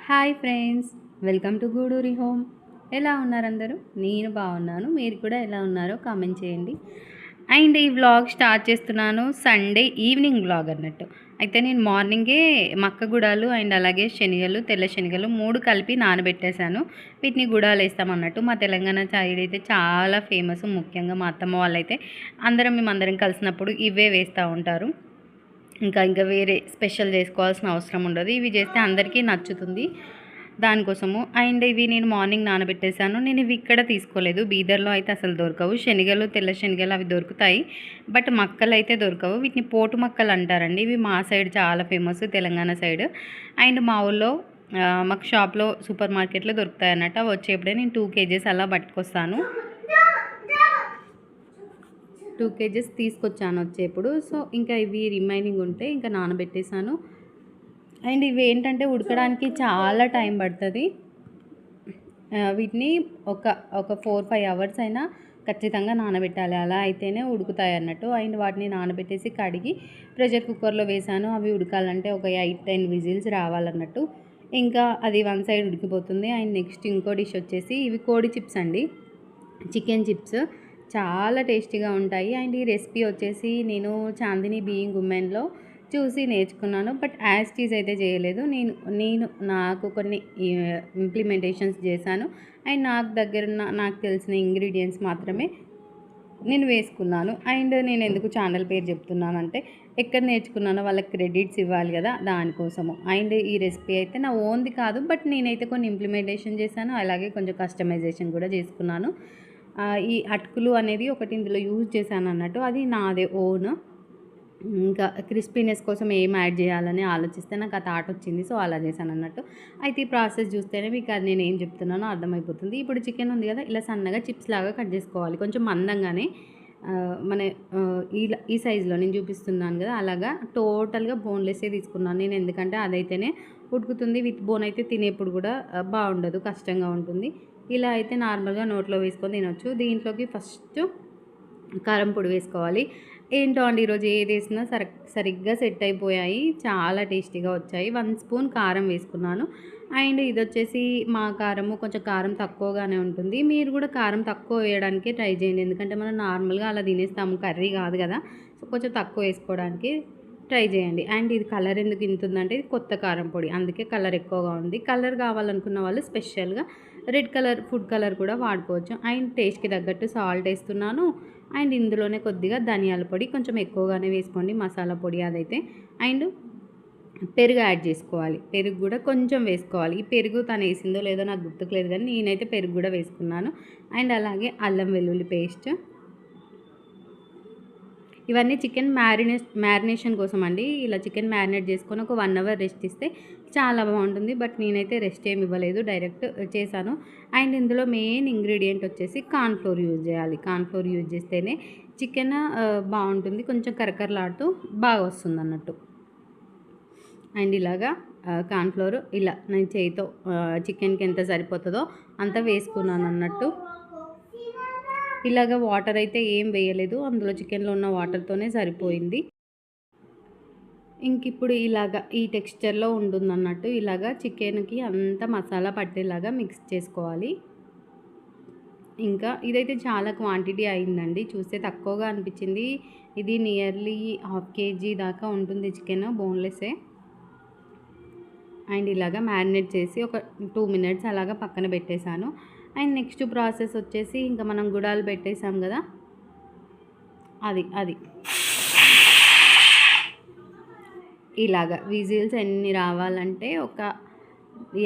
Hi friends, welcome to Guduri home. ఎలా ఉన్నారు అందరూ? నేను బాగున్నాను. మీరు కూడా ఎలా ఉన్నారో కామెంట్ చేయండి. అండ్ ఈ వ్లాగ్ స్టార్ట్ చేస్తున్నాను సండే ఈవినింగ్ వ్లాగ్ అన్నట్టు. అయితే నేను మార్నింగే మక్క గుడాలు అండ్ అలాగే శనగలు, తెల్ల శనగలు 3 కలిపి నానబెట్టేశాను. వీటిని గుడాలు వేస్తామన్నట్టు. మా తెలంగాణ సైడ్ అయితే చాలా ఫేమస్. ముఖ్యంగా మా అత్తమ్మ వాళ్ళైతే మేమందరం కలిసినప్పుడు ఇవే వేస్తూ ఉంటారు. ఇంకా వేరే స్పెషల్ చేసుకోవాల్సిన అవసరం ఉండదు. ఇవి చేస్తే అందరికీ నచ్చుతుంది దానికోసము. అండ్ ఇవి నేను మార్నింగ్ నానబెట్టేశాను. నేను ఇవి ఇక్కడ తీసుకోలేదు, బీదర్లో అయితే అసలు దొరకవు. శనగలు, తెల్ల శనగలు అవి దొరుకుతాయి, బట్ మక్కలు అయితే దొరకవు. వీటిని పోటు మక్కలు అంటారండి. ఇవి మా సైడ్ చాలా ఫేమస్, తెలంగాణ సైడ్. అండ్ మా ఊళ్ళో మాకు షాప్లో సూపర్ మార్కెట్లో దొరుకుతాయి అన్నట్టు. అవి వచ్చేప్పుడే నేను 2 kgs అలా పట్టుకొస్తాను. 2 kgs తీసుకొచ్చాను వచ్చేప్పుడు. సో ఇంకా ఇవి రిమైనింగ్ ఉంటే ఇంకా నానబెట్టేశాను. అండ్ ఇవి ఏంటంటే ఉడకడానికి చాలా టైం పడుతుంది. వీటిని ఒక 4-5 అవర్స్ అయినా ఖచ్చితంగా నానబెట్టాలి, అలా అయితేనే ఉడుకుతాయి అన్నట్టు. అండ్ వాటిని నానబెట్టేసి కడిగి ప్రెషర్ కుక్కర్లో వేసాను. అవి ఉడకాలంటే ఒక 8-10 విజిల్స్ రావాలన్నట్టు. ఇంకా అది వన్ సైడ్ ఉడికిపోతుంది. అండ్ నెక్స్ట్ ఇంకో డిష్ వచ్చేసి ఇవి కోడి చిప్స్ అండి, చికెన్ చిప్స్ చాలా టేస్టీగా ఉంటాయి. అండ్ ఈ రెసిపీ వచ్చేసి నేను చాందిని బీయింగ్ ఉమెన్లో చూసి నేర్చుకున్నాను, బట్ యాజ్ టీజ్ అయితే చేయలేదు. నేను నాకు కొన్ని ఇంప్లిమెంటేషన్స్ చేశాను. అండ్ నాకు తెలిసిన ఇంగ్రీడియంట్స్ మాత్రమే నేను వేసుకున్నాను. అండ్ నేను ఎందుకు ఛానల్ పేరు చెప్తున్నానంటే ఎక్కడ నేర్చుకున్నానో వాళ్ళకి క్రెడిట్స్ ఇవ్వాలి కదా, దానికోసము. అండ్ ఈ రెసిపీ అయితే నా ఓన్ది కాదు, బట్ నేనైతే కొన్ని ఇంప్లిమెంటేషన్ చేశాను, అలాగే కొంచెం కస్టమైజేషన్ కూడా చేసుకున్నాను. ఈ అటుకులు అనేది ఒకటి ఇందులో యూజ్ చేశాను అన్నట్టు, అది నాదే ఓన్. ఇంకా క్రిస్పీనెస్ కోసం ఏం యాడ్ చేయాలని ఆలోచిస్తే నాకు ఆ థాట్ వచ్చింది, సో అలా చేశాను అన్నట్టు. అయితే ఈ ప్రాసెస్ చూస్తేనే మీకు అది నేను ఏం చెప్తున్నానో అర్థమైపోతుంది. ఇప్పుడు చికెన్ ఉంది కదా, ఇలా సన్నగా చిప్స్ లాగా కట్ చేసుకోవాలి, కొంచెం మందంగానే. మన ఈ సైజులో నేను చూపిస్తున్నాను కదా, అలాగా టోటల్గా బోన్లెస్సే తీసుకున్నాను నేను, ఎందుకంటే అదైతేనే ఉడుకుతుంది. విత్ బోన్ అయితే తినేప్పుడు కూడా బాగుండదు, కష్టంగా ఉంటుంది. ఇలా అయితే నార్మల్గా నోట్లో వేసుకొని తినొచ్చు. దీంట్లోకి ఫస్ట్ కారం పొడి వేసుకోవాలి. ఏంటో అండి, ఈరోజు ఏది వేసినా సరిగ్గా సెట్ అయిపోయాయి, చాలా టేస్టీగా వచ్చాయి. 1 స్పూన్ కారం వేసుకున్నాను. అండ్ ఇది వచ్చేసి మా కారము కొంచెం కారం తక్కువగానే ఉంటుంది. మీరు కూడా కారం తక్కువ వేయడానికే ట్రై చేయండి, ఎందుకంటే మనం నార్మల్గా అలా తినేస్తాము, కర్రీ కాదు కదా. సో కొంచెం తక్కువ వేసుకోవడానికి ట్రై చేయండి. అండ్ ఇది కలర్ ఎందుకు ఇంతుందంటే ఇది కొత్త కారం పొడి, అందుకే కలర్ ఎక్కువగా ఉంది. కలర్ కావాలనుకున్న వాళ్ళు స్పెషల్గా రెడ్ కలర్ ఫుడ్ కలర్ కూడా వాడుకోవచ్చు. అండ్ టేస్ట్కి తగ్గట్టు సాల్ట్ వేస్తున్నాను. అండ్ ఇందులోనే కొద్దిగా ధనియాల పొడి కొంచెం ఎక్కువగానే వేసుకోండి, మసాలా పొడి అదైతే. అండ్ పెరుగు యాడ్ చేసుకోవాలి, పెరుగు కూడా కొంచెం వేసుకోవాలి. ఈ పెరుగు తను వేసిందో లేదో నాకు గుర్తుకులేదు, కానీ నేనైతే పెరుగు కూడా వేసుకున్నాను. అండ్ అలాగే అల్లం వెల్లుల్లి పేస్ట్. ఇవన్నీ చికెన్ మ్యారినేషన్ కోసం అండి. ఇలా చికెన్ మ్యారినేట్ చేసుకొని ఒక 1 అవర్ రెస్ట్ ఇస్తే చాలా బాగుంటుంది, బట్ నేనైతే రెస్ట్ ఏమి ఇవ్వలేదు, డైరెక్ట్ చేశాను. అండ్ ఇందులో మెయిన్ ఇంగ్రీడియంట్ వచ్చేసి కార్న్ఫ్లోర్ యూజ్ చేయాలి. కార్న్ఫ్లోర్ యూజ్ చేస్తేనే చికెన్ బాగుంటుంది, కొంచెం కరకరలాడుతూ బాగా వస్తుంది అన్నట్టు. అండ్ ఇలాగా కార్న్ఫ్లోర్ ఇలా నేను చేయితో చికెన్కి ఎంత సరిపోతుందో అంత వేసుకున్నాను అన్నట్టు. ఇలాగ వాటర్ అయితే ఏం వేయలేదు, అందులో చికెన్లో ఉన్న వాటర్తోనే సరిపోయింది. ఇంక ఇప్పుడు ఇలాగ ఈ టెక్స్చర్లో ఉంటుంది అన్నట్టు. ఇలాగ చికెన్కి అంత మసాలా పట్టేలాగా మిక్స్ చేసుకోవాలి. ఇంకా ఇదైతే చాలా క్వాంటిటీ అయిందండి, చూస్తే తక్కువగా అనిపించింది. ఇది నియర్లీ 1/2 kg దాకా ఉంటుంది చికెన్, బోన్లెస్సే. అండ్ ఇలాగ మ్యారినేట్ చేసి ఒక 2 minutes అలాగా పక్కన పెట్టేశాను. అండ్ నెక్స్ట్ ప్రాసెస్ వచ్చేసి ఇంకా మనం గుడాలు పెట్టేసాం కదా, అది ఇలాగ విజిల్స్ ఎన్ని రావాలంటే ఒక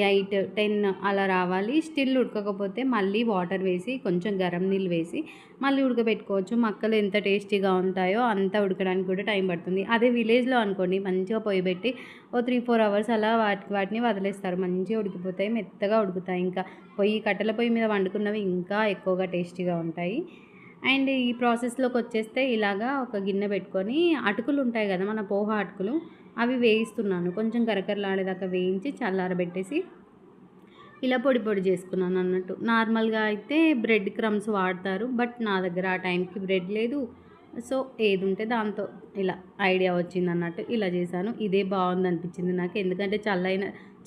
8-10 అలా రావాలి. స్టిల్ ఉడకకపోతే మళ్ళీ వాటర్ వేసి కొంచెం గరం నీళ్ళు వేసి మళ్ళీ ఉడకబెట్టుకోవచ్చు. మక్కలు ఎంత టేస్టీగా ఉంటాయో అంత ఉడకడానికి కూడా టైం పడుతుంది. అదే విలేజ్లో అనుకోండి, మంచిగా పొయ్యి పెట్టి 3-4 అవర్స్ అలా వాటిని వదిలేస్తారు, మంచిగా ఉడికిపోతాయి, మెత్తగా ఉడుకుతాయి. ఇంకా కట్టెల పొయ్యి మీద వండుకున్నవి ఇంకా ఎక్కువగా టేస్టీగా ఉంటాయి. అండ్ ఈ ప్రాసెస్లోకి వచ్చేస్తే ఇలాగా ఒక గిన్నె పెట్టుకొని అటుకులు ఉంటాయి కదా, మన పోహా అటుకులు, అవి వేయిస్తున్నాను. కొంచెం కరకరలాడేదాకా వేయించి చల్లారబెట్టేసి ఇలా పొడి చేసుకున్నాను అన్నట్టు. నార్మల్గా అయితే బ్రెడ్ క్రమ్స్ వాడతారు, బట్ నా దగ్గర ఆ టైంకి బ్రెడ్ లేదు, సో ఏది ఉంటే దాంతో ఇలా ఐడియా వచ్చింది అన్నట్టు ఇలా చేశాను. ఇదే బాగుంది అనిపించింది నాకు. ఎందుకంటే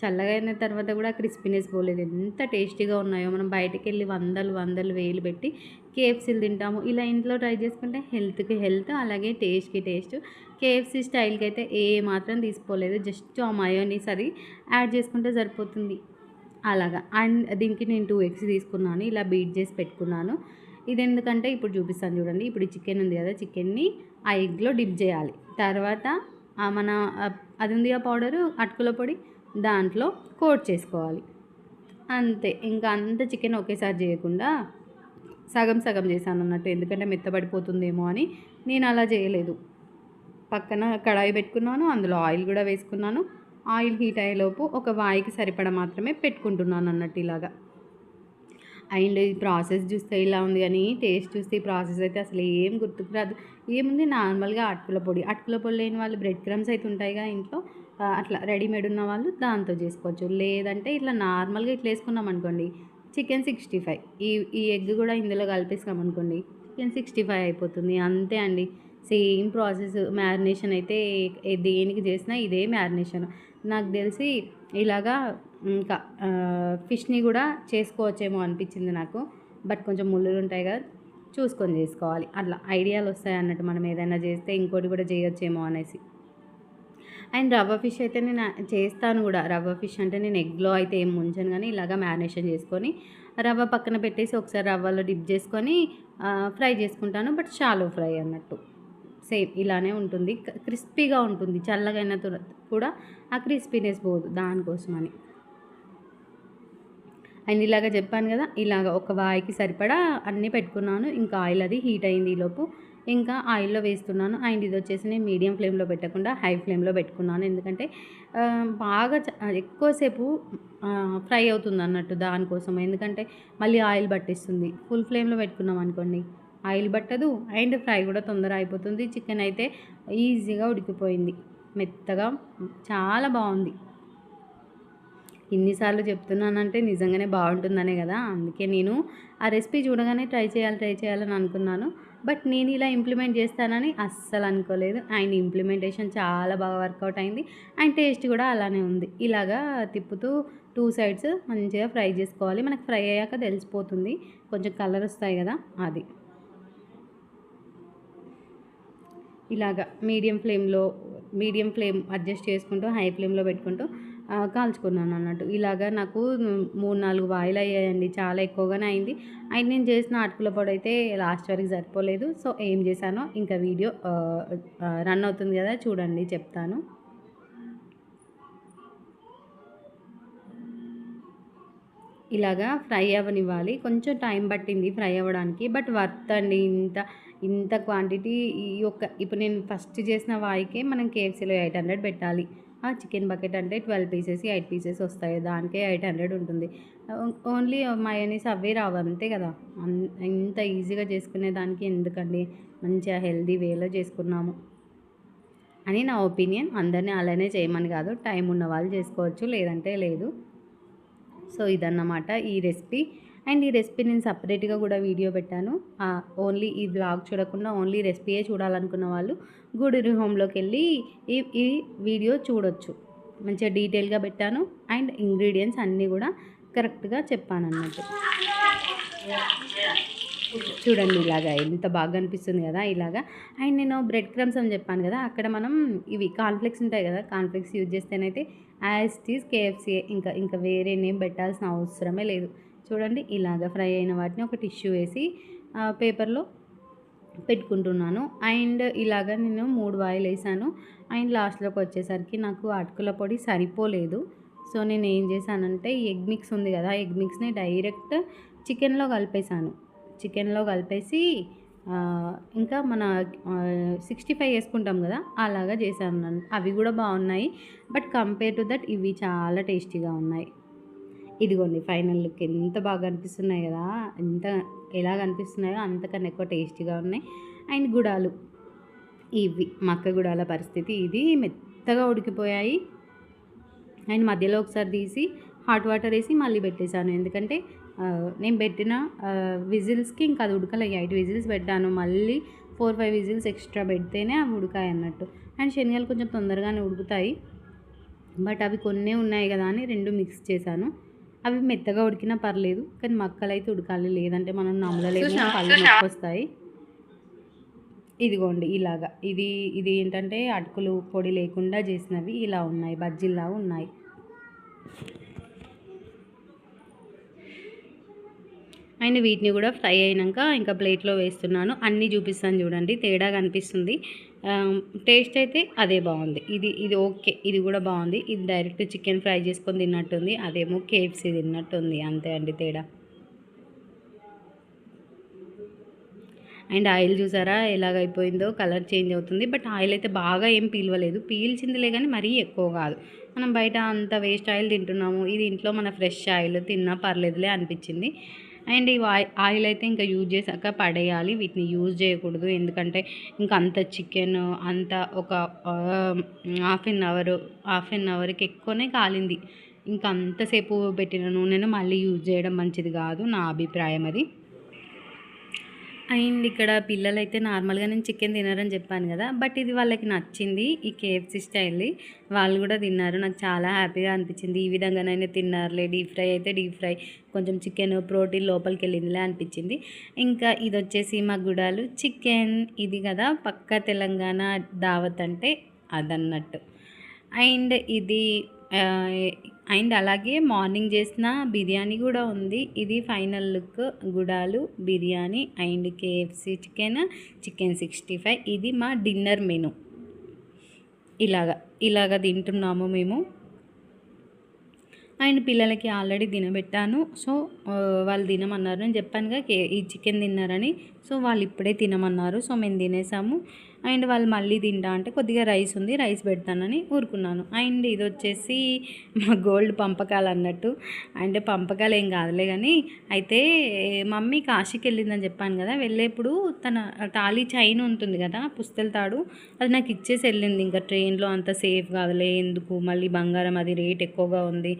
చల్లగా అయిన తర్వాత కూడా క్రిస్పీనెస్ పోలేదు. ఎంత టేస్టీగా ఉన్నాయో. మనం బయటికి వెళ్ళి వందలు వేలు పెట్టి కేఎఫ్సీలు తింటాము. ఇలా ఇంట్లో ట్రై చేసుకుంటే హెల్త్కి హెల్త్, అలాగే టేస్ట్కి టేస్ట్. కేఎఫ్సీ స్టైల్కి అయితే ఏ మాత్రం తీసుకోలేదు. జస్ట్ ఆ మయోనీస్ అది యాడ్ చేసుకుంటే సరిపోతుంది అలాగా. అండ్ దీనికి నేను 2 ఎగ్స్ తీసుకున్నాను. ఇలా బీట్ చేసి పెట్టుకున్నాను. ఇది ఎందుకంటే ఇప్పుడు చూపిస్తాను చూడండి. ఇప్పుడు ఈ చికెన్ ఉంది కదా, చికెన్ని ఆ ఎగ్లో డిప్ చేయాలి. తర్వాత మన అది ఉంది ఆ పౌడరు అటుకుల పొడి, దాంట్లో కోట్ చేసుకోవాలి. అంతే. ఇంకా అంత చికెన్ ఒకేసారి చేయకుండా సగం సగం చేశాను అన్నట్టు. ఎందుకంటే మెత్తబడిపోతుందేమో అని నేను అలా చేయలేదు. పక్కన కడాయి పెట్టుకున్నాను, అందులో ఆయిల్ కూడా వేసుకున్నాను. ఆయిల్ హీట్ అయ్యేలోపు ఒక వాయికి సరిపడా మాత్రమే పెట్టుకుంటున్నాను అన్నట్టు ఇలాగా. అండ్ ఈ ప్రాసెస్ చూస్తే ఇలా ఉంది కానీ టేస్ట్ చూస్తే ఈ ప్రాసెస్ అయితే అసలు ఏం గుర్తుకు రాదు. ఏముంది, నార్మల్గా అటుకుల పొడి లేని వాళ్ళు బ్రెడ్ క్రమ్స్ అయితే ఉంటాయిగా ఇంట్లో, అట్లా రెడీమేడ్ ఉన్న వాళ్ళు దాంతో చేసుకోవచ్చు. లేదంటే ఇట్లా నార్మల్గా ఇట్లా వేసుకున్నాం అనుకోండి, చికెన్ 65. ఈ ఎగ్ కూడా ఇందులో కలిపేసాం అనుకోండి, చికెన్ 65 అయిపోతుంది. అంతే అండి. Same process. మ్యారినేషన్ అయితే దేనికి చేసినా ఇదే మ్యారినేషన్. నాకు తెలిసి ఇలాగా ఇంకా ఫిష్ని కూడా చేసుకోవచ్చేమో అనిపించింది నాకు. బట్ కొంచెం ముళ్ళులు ఉంటాయి కదా, చూసుకొని చేసుకోవాలి. అట్లా ఐడియాలు వస్తాయి అన్నట్టు మనం ఏదైనా చేస్తే ఇంకోటి కూడా చేయొచ్చేమో అనేసి. అండ్ రవ్వ ఫిష్ అయితే నేను చేస్తాను కూడా. రవ్వ ఫిష్ అంటే నేను ఎగ్లో అయితే ఏం ముంచను కానీ ఇలాగ మ్యారినేషన్ చేసుకొని రవ్వ పక్కన పెట్టేసి ఒకసారి రవ్వలో డిప్ చేసుకొని ఫ్రై చేసుకుంటాను. బట్ షాలో ఫ్రై అన్నట్టు. సేమ్ ఇలానే ఉంటుంది. క్రిస్పీగా ఉంటుంది. చల్లగా అయిన కూడా ఆ క్రిస్పీనెస్ పోదు, దానికోసమని. అండ్ ఇలాగ చెప్పాను కదా, ఇలాగ ఒక వాయికి సరిపడా అన్నీ పెట్టుకున్నాను. ఇంకా ఆయిల్ అది హీట్ అయింది ఈలోపు. ఇంకా ఆయిల్లో వేస్తున్నాను. అండ్ ఇది వచ్చేసి నేను మీడియం ఫ్లేమ్లో పెట్టకుండా హై ఫ్లేమ్లో పెట్టుకున్నాను. ఎందుకంటే బాగా ఎక్కువసేపు ఫ్రై అవుతుంది అన్నట్టు దానికోసం. ఎందుకంటే మళ్ళీ ఆయిల్ పట్టిస్తుంది. ఫుల్ ఫ్లేమ్లో పెట్టుకున్నాం అనుకోండి, ఆయిల్ పట్టదు అండ్ ఫ్రై కూడా తొందర అయిపోతుంది. చికెన్ అయితే ఈజీగా ఉడికిపోయింది, మెత్తగా చాలా బాగుంది. ఇన్నిసార్లు చెప్తున్నానంటే నిజంగానే బాగుంటుందనే కదా. అందుకే నేను ఆ రెసిపీ చూడగానే ట్రై చేయాలని అనుకున్నాను. బట్ నేను ఇలా ఇంప్లిమెంట్ చేస్తానని అస్సలు అనుకోలేదు. అండ్ ఇంప్లిమెంటేషన్ చాలా బాగా వర్కౌట్ అయింది. అండ్ టేస్ట్ కూడా అలానే ఉంది. ఇలాగా తిప్పుతూ 2 సైడ్స్ మంచిగా ఫ్రై చేసుకోవాలి. మనకు ఫ్రై అయ్యాక తెలిసిపోతుంది, కొంచెం కలర్ వస్తాయి కదా, అది. ఇలాగా మీడియం ఫ్లేమ్ అడ్జస్ట్ చేసుకుంటూ హై ఫ్లేమ్లో పెట్టుకుంటూ కాల్చుకున్నాను అన్నట్టు. ఇలాగా నాకు 3-4 వాయిలు అయ్యాయండి. చాలా ఎక్కువగానే అయింది. అండ్ నేను చేసిన అటుకుల పొడి అయితే లాస్ట్ వరకు సరిపోలేదు. సో ఏం చేశానో ఇంకా వీడియో రన్ అవుతుంది కదా, చూడండి చెప్తాను. ఇలాగా ఫ్రై అవ్వనివ్వాలి. కొంచెం టైం పట్టింది ఫ్రై అవ్వడానికి, బట్ వర్త్ అండి. ఇంత క్వాంటిటీ ఇప్పుడు నేను ఫస్ట్ చేసిన వాయికే మనం కేఎఫ్సీలో 800 పెట్టాలి. ఆ చికెన్ బకెట్ అంటే 12 పీసెస్ 8 పీసెస్ వస్తాయి, దానికే 800 ఉంటుంది. ఓన్లీ మయోనీస్ అవే రావు, అంతే కదా. ఇంత ఈజీగా చేసుకునే దానికి ఎందుకండి, మంచిగా హెల్దీ వేలో చేసుకున్నాము అని నా ఒపీనియన్. అందరినీ అలానే చేయమని కాదు, టైం ఉన్న వాళ్ళు చేసుకోవచ్చు, లేదంటే లేదు. సో ఇదన్నమాట ఈ రెసిపీ. అండ్ ఈ రెసిపీ నేను సపరేట్గా కూడా వీడియో పెట్టాను. ఓన్లీ ఈ వ్లాగ్ చూడకుండా ఓన్లీ రెసిపీయే చూడాలనుకున్న వాళ్ళు గూడూరి హోమ్లోకి వెళ్ళి ఈ వీడియో చూడొచ్చు. మంచిగా డీటెయిల్గా పెట్టాను. అండ్ ఇంగ్రీడియంట్స్ అన్నీ కూడా కరెక్ట్గా చెప్పాను అన్నట్టు. చూడండి ఇలాగా ఎంత బాగా అనిపిస్తుంది కదా ఇలాగా. అండ్ నేను బ్రెడ్ క్రమ్స్ అని చెప్పాను కదా, అక్కడ మనం ఇవి కార్న్ఫ్లెక్స్ ఉంటాయి కదా, కార్న్ఫ్లెక్స్ యూజ్ చేస్తేనైతే యాజ్ ఇట్ ఈజ్ కేఎఫ్సీ. ఇంకా వేరే నేమ్ పెట్టాల్సిన అవసరమే లేదు. చూడండి ఇలాగ ఫ్రై అయిన వాటిని ఒక టిష్యూ వేసి పేపర్లో పెట్టుకుంటున్నాను. అండ్ ఇలాగ నేను 3 వాయిలు వేసాను. అండ్ లాస్ట్లోకి వచ్చేసరికి నాకు అటుకుల పొడి సరిపోలేదు. సో నేను ఏం చేశానంటే ఎగ్ మిక్స్ ఉంది కదా, ఎగ్ మిక్స్ని డైరెక్ట్ చికెన్లో కలిపేసి ఇంకా మన 65 వేసుకుంటాం కదా, అలాగా చేశాను. అవి కూడా బాగున్నాయి. బట్ కంపేర్ టు దట్ ఇవి చాలా టేస్టీగా ఉన్నాయి. ఇదిగోండి ఫైనల్ లుక్ ఎంత బాగా అనిపిస్తున్నాయి కదా, ఎలా కనిపిస్తున్నాయో అంతకన్నా ఎక్కువ టేస్టీగా ఉన్నాయి. అండ్ గుడాలు, ఇవి మక్క గుడాల పరిస్థితి ఇది, మెత్తగా ఉడికిపోయాయి. అండ్ మధ్యలో ఒకసారి తీసి హాట్ వాటర్ వేసి మళ్ళీ పెట్టేశాను. ఎందుకంటే నేను పెట్టిన విజిల్స్కి ఇంకా అది ఉడకలే. 8 విజిల్స్ పెట్టాను. మళ్ళీ 4-5 విజిల్స్ ఎక్స్ట్రా పెడితేనే అవి ఉడకాయి అన్నట్టు. అండ్ శనగలు కొంచెం తొందరగానే ఉడుకుతాయి, బట్ అవి కొన్నే ఉన్నాయి కదా అని 2 మిక్స్ చేశాను. అవి మెత్తగా ఉడికినా పర్లేదు, కానీ మక్కలైతే ఉడకాలి, లేదంటే మనం నమలలేము, పళ్ళు నొప్పొస్తాయి. ఇదిగోండి ఇలాగా, ఇది ఏంటంటే అటుకులు పొడి లేకుండా చేసినవి ఇలా ఉన్నాయి, బజ్జీల్లాగా ఉన్నాయి. అండ్ వీటిని కూడా ఫ్రై అయినాక ఇంకా ప్లేట్లో వేస్తున్నాను. అన్నీ చూపిస్తాను చూడండి, తేడా కనిపిస్తుంది. టేస్ట్ అయితే అదే బాగుంది, ఇది ఓకే, ఇది కూడా బాగుంది. ఇది డైరెక్ట్ చికెన్ ఫ్రై చేసుకొని తిన్నట్టుంది, అదేమో కేఎఫ్సీ తిన్నట్టుంది, అంతే అండి తేడా. అండ్ ఆయిల్ చూసారా ఎలాగైపోయిందో, కలర్ చేంజ్ అవుతుంది. బట్ ఆయిల్ అయితే బాగా ఏం పీల్వలేదు, పీల్చిందిలే కానీ మరీ ఎక్కువ కాదు. మనం బయట అంత వేస్ట్ ఆయిల్ తింటున్నాము, ఇది ఇంట్లో మన ఫ్రెష్ ఆయిల్ తిన్నా పర్లేదులే అనిపించింది. అండ్ ఈ ఆయిల్ అయితే ఇంకా యూజ్ చేశాక పడేయాలి, వీటిని యూజ్ చేయకూడదు. ఎందుకంటే ఇంకా అంత చికెన్ అంత ఒక హాఫ్ అన్ అవర్కి ఎక్కువనే కాలింది. ఇంకా అంతసేపు పెట్టిన నూనెను మళ్ళీ యూజ్ చేయడం మంచిది కాదు, నా అభిప్రాయం అది. అండ్ ఇక్కడ పిల్లలైతే నార్మల్గా నేను చికెన్ తినరని చెప్పాను కదా, బట్ ఇది వాళ్ళకి నచ్చింది, ఈ కేఎఫ్సీ స్టైల్ది. వాళ్ళు కూడా తిన్నారు, నాకు చాలా హ్యాపీగా అనిపించింది. ఈ విధంగానైనా తిన్నారులే, డీప్ ఫ్రై అయితే డీప్ ఫ్రై, కొంచెం చికెన్ ప్రోటీన్ లోపలికి వెళ్ళిందిలే అనిపించింది. ఇంకా ఇది వచ్చేసి మా గుడాలు చికెన్, ఇది కదా పక్క తెలంగాణ దావత్ అంటే అదన్నట్టు. అండ్ ఇది అండ్ అలాగే మార్నింగ్ చేసిన బిర్యానీ కూడా ఉంది. ఇది ఫైనల్ లుక్, గుడాలు బిర్యానీ అండ్ కేఎఫ్సీ చికెన్ 65. ఇది మా డిన్నర్ మెను. ఇలాగా తింటున్నాము మేము. అండ్ పిల్లలకి ఆల్రెడీ తినబెట్టాను, సో వాళ్ళు తినమన్నారు. నేను చెప్పానుగా ఈ చికెన్ తిన్నారని, సో వాళ్ళు ఇప్పుడే తినమన్నారు, సో మేము తినేసాము. అండ్ వాళ్ళు మళ్ళీ తింటా అంటే కొద్దిగా రైస్ ఉంది, రైస్ పెడతానని ఊరుకున్నాను. అండ్ ఇది వచ్చేసి మా గోల్డ్ పంపకాలు అన్నట్టు, అంటే పంపకాలు ఏం కాదులే కానీ, అయితే మమ్మీ కాశీకి వెళ్ళిందని చెప్పాను కదా, వెళ్ళేప్పుడు తన తాళీ చైన్ ఉంటుంది కదా పుస్తల తాడు, అది నాకు ఇచ్చేసి వెళ్ళింది. ఇంకా ట్రైన్లో అంత సేఫ్ కాదులే, ఎందుకు మళ్ళీ బంగారం అది రేట్ ఎక్కువగా ఉంది,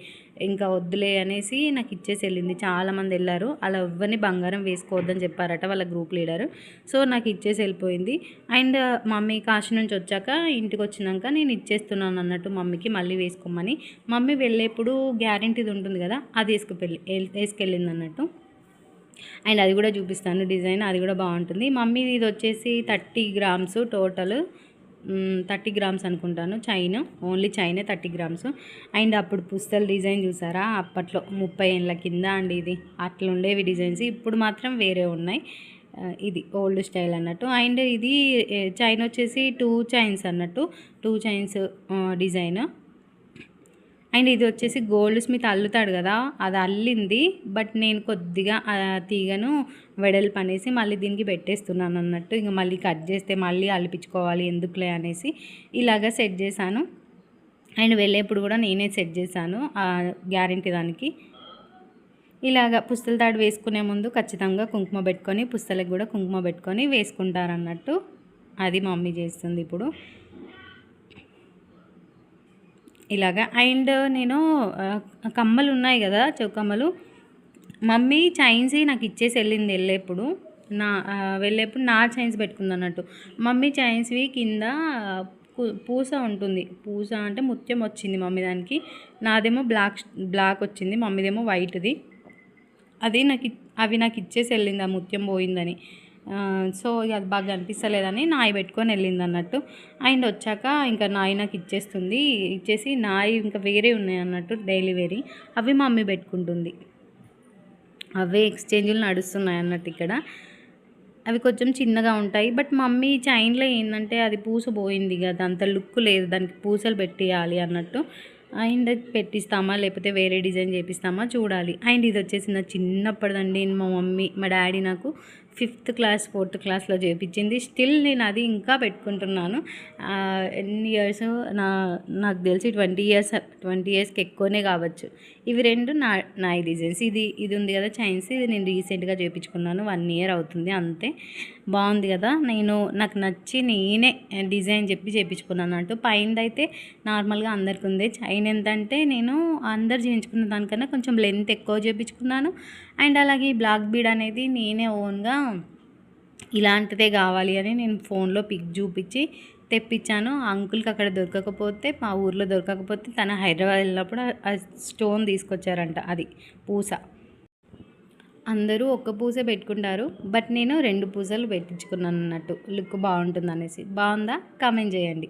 ఇంకా వద్దులే అనేసి నాకు ఇచ్చేసి వెళ్ళింది. చాలామంది వెళ్ళారు, అలా ఎవ్వరిని బంగారం వేసుకోవద్దని చెప్పారట వాళ్ళ గ్రూప్ లీడర్, సో నాకు ఇచ్చేసి వెళ్ళిపోయింది. అండ్ మమ్మీ కాశీ నుంచి వచ్చాక ఇంటికి వచ్చినాక నేను ఇచ్చేస్తున్నాను అన్నట్టు మమ్మీకి మళ్ళీ వేసుకోమని. మమ్మీ వెళ్ళేప్పుడు గ్యారెంటీది ఉంటుంది కదా, అది వేసుకెళ్ళింది అన్నట్టు. అండ్ అది కూడా చూపిస్తాను డిజైన్, అది కూడా బాగుంటుంది. మమ్మీ ఇది వచ్చేసి 30 గ్రామ్స్ టోటల్, 30 గ్రామ్స్ అనుకుంటాను, చైన్, ఓన్లీ చైనే 30 గ్రామ్స్. అండ్ అప్పుడు పుస్తల డిజైన్ చూసారా, అప్పట్లో 30 ఏళ్ళ కింద అండి ఇది, అట్లా ఉండేవి డిజైన్స్, ఇప్పుడు మాత్రం వేరే ఉన్నాయి. ఇది ఓల్డ్ స్టైల్ అన్నట్టు. అండ్ ఇది చైన్ వచ్చేసి 2 చైన్స్ అన్నట్టు, 2 చైన్స్ డిజైన్. అండ్ ఇది వచ్చేసి గోల్డ్ స్మిత్ అల్లుతాడు కదా, అది అల్లింది, బట్ నేను కొద్దిగా తీగను వెడల్పు అనేసి మళ్ళీ దీనికి పెట్టేస్తున్నాను అన్నట్టు. ఇంకా మళ్ళీ కట్ చేస్తే మళ్ళీ అల్లిపించుకోవాలి ఎందుకులే అనేసి ఇలాగ సెట్ చేశాను. అండ్ వెళ్ళేప్పుడు కూడా నేనే సెట్ చేశాను గ్యారెంటీ దానికి. ఇలాగ పుస్తల తాడు వేసుకునే ముందు ఖచ్చితంగా కుంకుమ పెట్టుకొని, పుస్తలకు కూడా కుంకుమ పెట్టుకొని వేసుకుంటారన్నట్టు. అది మమ్మీ చేస్తుంది ఇప్పుడు ఇలాగా. అండ్ నేను కమ్మలు ఉన్నాయి కదా చౌకమ్మలు, మమ్మీ చైన్స్ నాకు ఇచ్చేసి వెళ్ళింది వెళ్ళేప్పుడు, నా చైన్స్ పెట్టుకుంది అన్నట్టు. మమ్మీ చైన్స్వి కింద పూస ఉంటుంది, పూస అంటే ముత్యం వచ్చింది మమ్మీ దానికి, నాదేమో బ్లాక్ వచ్చింది, మమ్మీదేమో వైట్ది. అవి నాకు ఇచ్చేసి వెళ్ళింది, ఆ ముత్యం పోయిందని. సో అది బాగా అనిపిస్తలేదని నాయి పెట్టుకొని వెళ్ళింది అన్నట్టు. అండ్ వచ్చాక ఇంకా నాయి నాకు ఇచ్చేసి నాయి ఇంకా వేరే ఉన్నాయి అన్నట్టు డైలీ వేరీ, అవి మమ్మీ పెట్టుకుంటుంది. అవే ఎక్స్చేంజ్లు నడుస్తున్నాయి అన్నట్టు ఇక్కడ. అవి కొంచెం చిన్నగా ఉంటాయి, బట్ మమ్మీ చైన్లో ఏంటంటే అది పూస పోయింది కదా, అంత లుక్ లేదు, దానికి పూసలు పెట్టేయాలి అన్నట్టు. అండ్ పెట్టిస్తామా లేకపోతే వేరే డిజైన్ చేపిస్తామా చూడాలి. అండ్ ఇది వచ్చేసి నా చిన్నప్పటిదండి, మా డాడీ నాకు 5th క్లాస్ 4th క్లాస్లో చేయించింది. స్టిల్ నేను అది ఇంకా పెట్టుకుంటున్నాను. ఎన్ని ఇయర్స్, నాకు తెలిసి 20 ఇయర్స్కి ఎక్కువనే కావచ్చు. ఇవి రెండు నా డిజైన్స్. ఇది ఉంది కదా చైన్స్, ఇది నేను రీసెంట్గా చేయించుకున్నాను, 1 ఇయర్ అవుతుంది అంతే. బాగుంది కదా, నాకు నచ్చి నేనే డిజైన్ చెప్పి చేయించుకున్నాను అంటూ. పైన అయితే నార్మల్గా అందరికి ఉంది. చైన్ ఎంతంటే నేను అందరు చేయించుకున్న దానికన్నా కొంచెం లెంత్ ఎక్కువ చేయించుకున్నాను. అండ్ అలాగే బ్లాక్ బీడ్ అనేది నేనే ఓన్గా ఇలాంటిదే కావాలి అని నేను ఫోన్లో పిక్ చూపించి తెప్పించాను. ఆ అంకుల్కి అక్కడ దొరకకపోతే, మా ఊర్లో దొరకకపోతే తన హైదరాబాద్ వెళ్ళినప్పుడు ఆ స్టోన్ తీసుకొచ్చారంట, అది పూస. అందరూ ఒక్క పూసే పెట్టుకుంటారు, బట్ నేను 2 పూసలు పెట్టించుకున్నాను అన్నట్టు, లుక్ బాగుంటుంది అనేసి. బాగుందా? కామెంట్ చేయండి.